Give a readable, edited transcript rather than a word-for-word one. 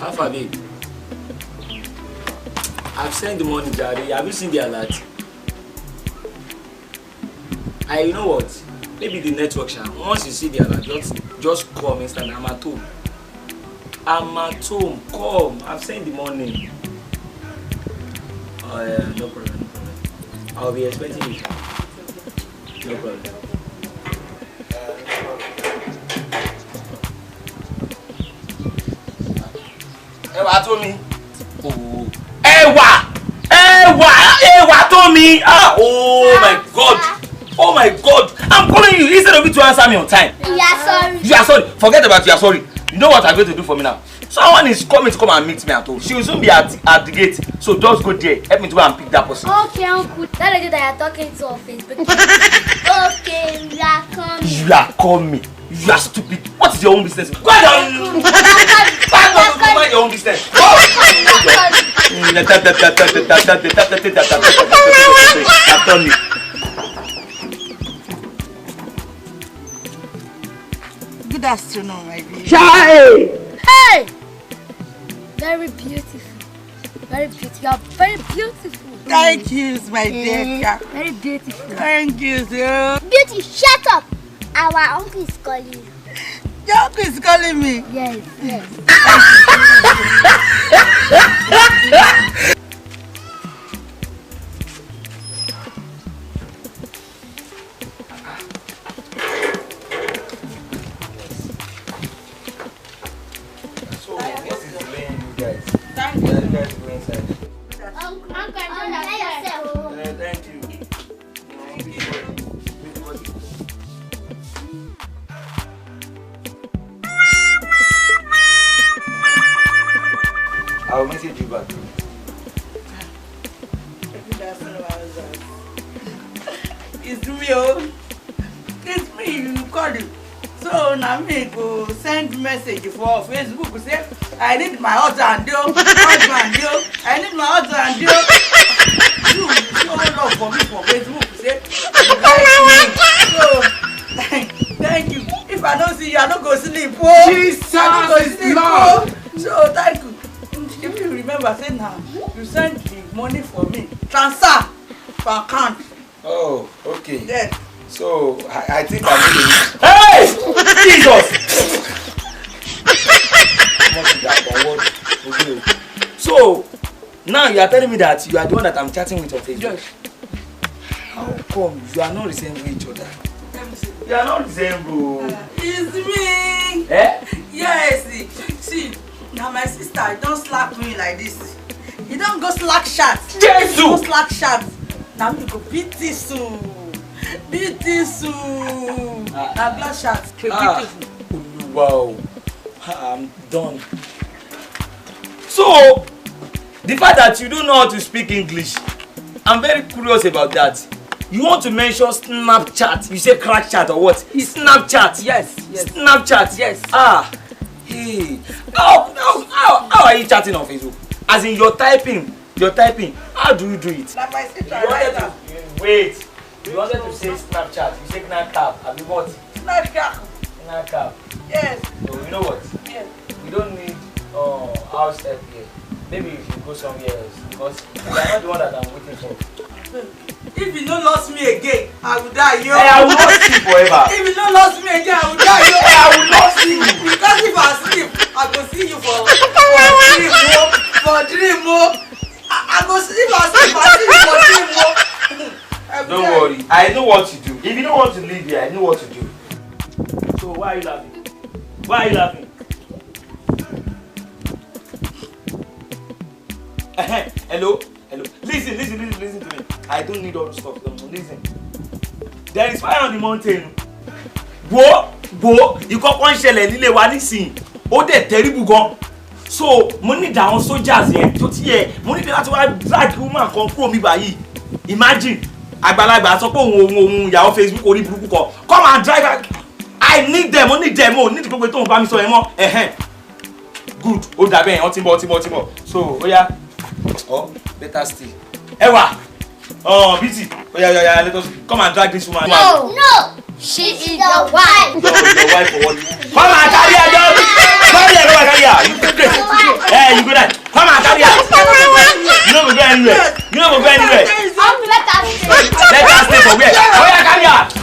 Alpha babe. I've sent the money, Jari. Have you seen the alert? You know what? Maybe the network shall. Once you see the alert, just come instantly. I'm at home. I'm at home. Come. I've sent the money. Oh yeah, no problem. I'll be expecting you. No problem. Ewa told me. Oh. Ewa told me. Oh my God. Oh my God. I'm calling you instead of you to answer me on time. You are sorry. You are sorry. Forget about you are sorry. You know what I'm going to do for me now? Someone is coming to come and meet me at home. She will soon be at the gate. So just go there. Help me to go and pick that person. Okay, uncle. That lady that you're talking to on Facebook. Okay, you are coming. You are coming. You are stupid. What is your own business? Go down. Mind your own business. Good afternoon, my dear. Chai! Hey! Very beautiful. Very beautiful. You are very beautiful. Thank you, my dear. Very beautiful. Thank you, sir. Beauty, shut up. Our uncle is calling you. Your uncle is calling me. Yes, yes. Thank you. I'll message you back. It's me, oh. It's me, you call it. So now me go send message for Facebook say I need my husband, yo. I need my husband, yo. You show love for me for Facebook say you like me. So thank you. If I don't see you, I don't go sleep. Oh. Jesus I don't go sleep. Lord. Oh. So thank you. If you remember, say now you send the money for me. Transfer for account. Oh, okay. Then. So I think I need to. Hey! Jesus! So now you are telling me that you are the one that I'm chatting with on Facebook. Yes. How come you are not resembling each other? Let me see. You are not resembling. It's me. Eh? Yes. See, now my sister don't slap me like this. You don't go slack shots. Jesus! Go slack shots. Now me go beat this soon. Beat this soon. Now black shots. Beautiful. Wow. I'm done. So, the fact that you don't know how to speak English, I'm very curious about that. You want to mention Snapchat? You say crack chat or what? Snapchat. Yes. Snapchat. Yes. Hey. How are you chatting on Facebook? As in you're typing. How do you do it? Like my sister You right wanted now. to wait. You wanted to say Snapchat. You say Snapchat. Have you what? Snapchat. Snapchat. Yes. So you know what? Yes. We don't need house help here. Maybe you should go somewhere else because you are not the one that I'm waiting for. If you don't lost me again, I will die, yo. Hey, I will not sleep forever. If you don't lost me again, I will die, yo. Hey, I will not sleep. Because if I sleep, I go see you for dream, I go see if I sleep, I see you for dream, Don't worry. I know what to do. If you don't want to leave here, I know what to do. So why are you laughing? Why are you laughing? Hello? Listen to me. I don't need all the stuff. No, listen. There is fire on the mountain. Wo, ìkọ̀kọ̀ ń ṣẹlẹ̀ nílé wa nísìn. Ó dẹ̀ terrible gan. So, mo need àwọn soldiers yẹn tó ti yẹ. Mo need láti wá drag woman kan kúrò mi báyìí. Imagine, àgbàlagbà sọ pé òun ìyàwó Facebook orí burúkú kan. Come and drive her. I need them. Need gbogbo tó ń bá mi sọ yẹn mọ́. Good. Ó dà bẹ́ẹ̀ yẹn, ó ti ń bọ̀. So, ó yá. Oh, better still. Ewa! Busy. Oh, yeah, let us come and drag this woman. No. She is your wife. Your wife for what? Come and carry her, John. Carry her. You great. for where? Oh yeah, carry her.